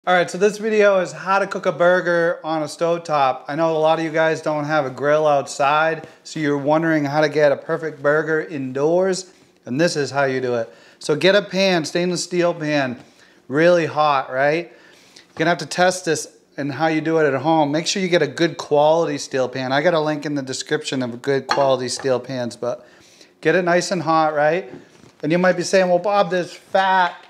All right, so this video is how to cook a burger on a stovetop. I know a lot of you guys don't have a grill outside, so you're wondering how to get a perfect burger indoors, and this is how you do it. So get a pan, stainless steel pan, really hot, right? You're gonna have to test this and how you do it at home. Make sure you get a good quality steel pan. I got a link in the description of good quality steel pans, but get it nice and hot, right? And you might be saying, well, Bob, there's fat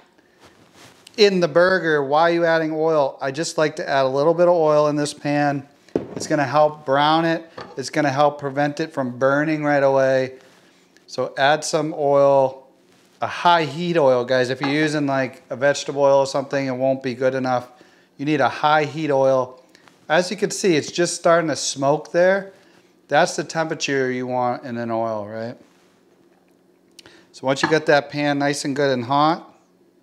in the burger. Why are you adding oil? I just like to add a little bit of oil in this pan. It's gonna help brown it. It's gonna help prevent it from burning right away. So add some oil, a high heat oil, guys. If you're using like a vegetable oil or something, it won't be good enough. You need a high heat oil. As you can see, it's just starting to smoke there. That's the temperature you want in an oil, right? So once you get that pan nice and good and hot,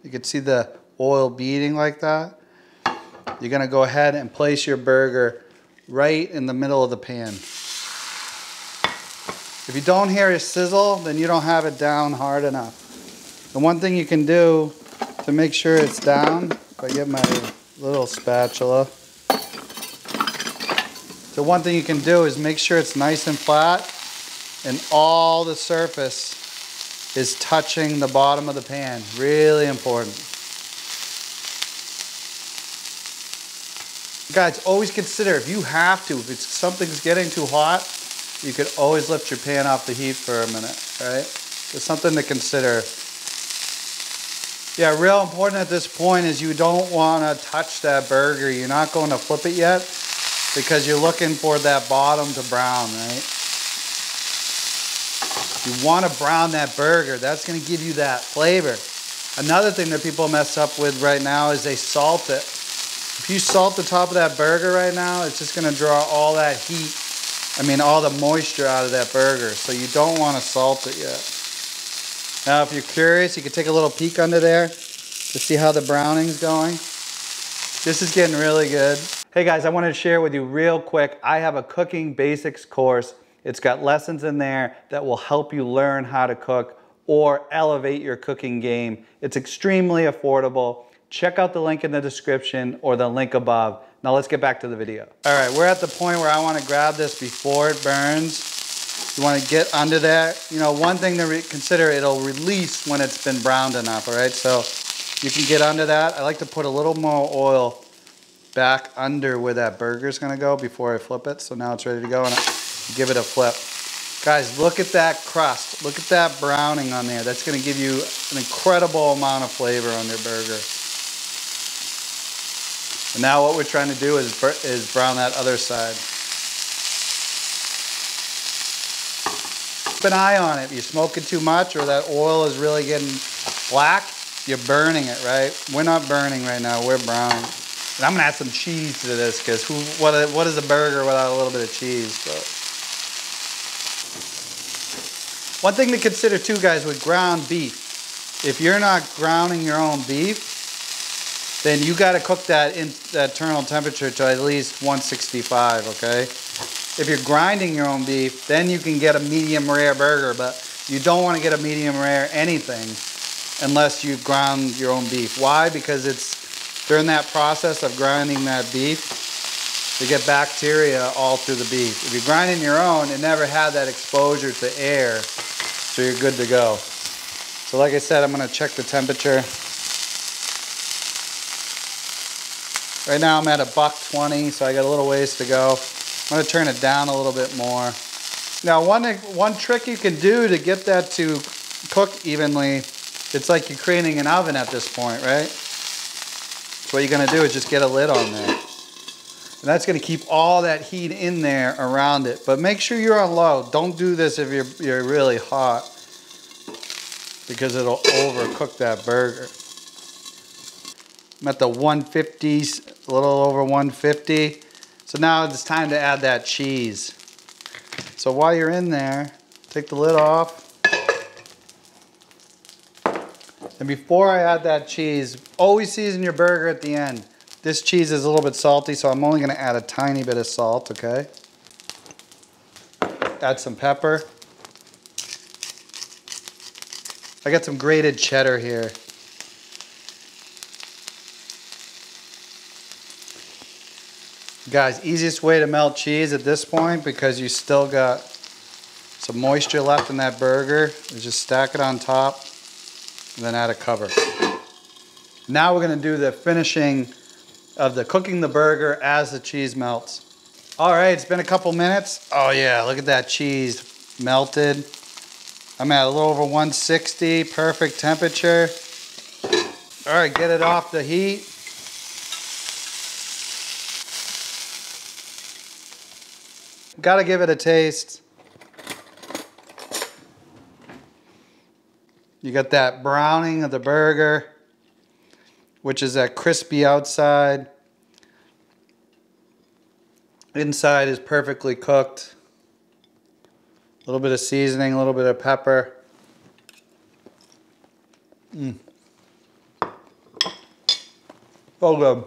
you can see the oil beading like that. You're gonna go ahead and place your burger right in the middle of the pan. If you don't hear a sizzle, then you don't have it down hard enough. And one thing you can do to make sure it's down, if I get my little spatula. So one thing you can do is make sure it's nice and flat and all the surface is touching the bottom of the pan. Really important. Guys, always consider, if you have to, if something's getting too hot, you could always lift your pan off the heat for a minute, right? It's something to consider. Yeah, real important at this point is you don't want to touch that burger. You're not going to flip it yet because you're looking for that bottom to brown, right? You want to brown that burger. That's going to give you that flavor. Another thing that people mess up with right now is they salt it. If you salt the top of that burger right now, it's just gonna draw all that heat, all the moisture out of that burger. So you don't wanna salt it yet. Now, if you're curious, you can take a little peek under there to see how the browning's going. This is getting really good. Hey guys, I wanted to share with you real quick. I have a cooking basics course. It's got lessons in there that will help you learn how to cook or elevate your cooking game. It's extremely affordable. Check out the link in the description or the link above. Now let's get back to the video. All right, we're at the point where I want to grab this before it burns. You want to get under there. You know, one thing to consider, it'll release when it's been browned enough, all right? So you can get under that. I like to put a little more oil back under where that burger's gonna go before I flip it. So now it's ready to go and I give it a flip. Guys, look at that crust. Look at that browning on there. That's gonna give you an incredible amount of flavor on your burger. And now what we're trying to do is brown that other side. Keep an eye on it. If you're smoking too much or that oil is really getting black, you're burning it, right? We're not burning right now, we're browning. And I'm gonna add some cheese to this because what is a burger without a little bit of cheese? So. One thing to consider too, guys, with ground beef, if you're not grounding your own beef, then you got to cook that internal temperature to at least 165, okay? If you're grinding your own beef, then you can get a medium rare burger, but you don't want to get a medium rare anything unless you ground your own beef. Why? Because it's during that process of grinding that beef, you get bacteria all through the beef. If you're grinding your own, it never had that exposure to air, so you're good to go. So like I said, I'm going to check the temperature. Right now I'm at $120, so I got a little ways to go. I'm gonna turn it down a little bit more. Now one trick you can do to get that to cook evenly, it's like you're creating an oven at this point, right? So what you're gonna do is just get a lid on there. And that's gonna keep all that heat in there around it. But make sure you're on low. Don't do this if you're really hot because it'll overcook that burger. I'm at the 150s, a little over 150. So now it's time to add that cheese. So while you're in there, take the lid off. And before I add that cheese, always season your burger at the end. This cheese is a little bit salty, so I'm only gonna add a tiny bit of salt, okay? Add some pepper. I got some grated cheddar here. Guys, easiest way to melt cheese at this point, because you still got some moisture left in that burger, is just stack it on top and then add a cover. Now we're gonna do the finishing of the cooking the burger as the cheese melts. All right, it's been a couple minutes. Oh yeah, look at that cheese melted. I'm at a little over 160, perfect temperature. All right, get it off the heat. Gotta give it a taste. You got that browning of the burger, which is that crispy outside. Inside is perfectly cooked. A little bit of seasoning, a little bit of pepper. So good.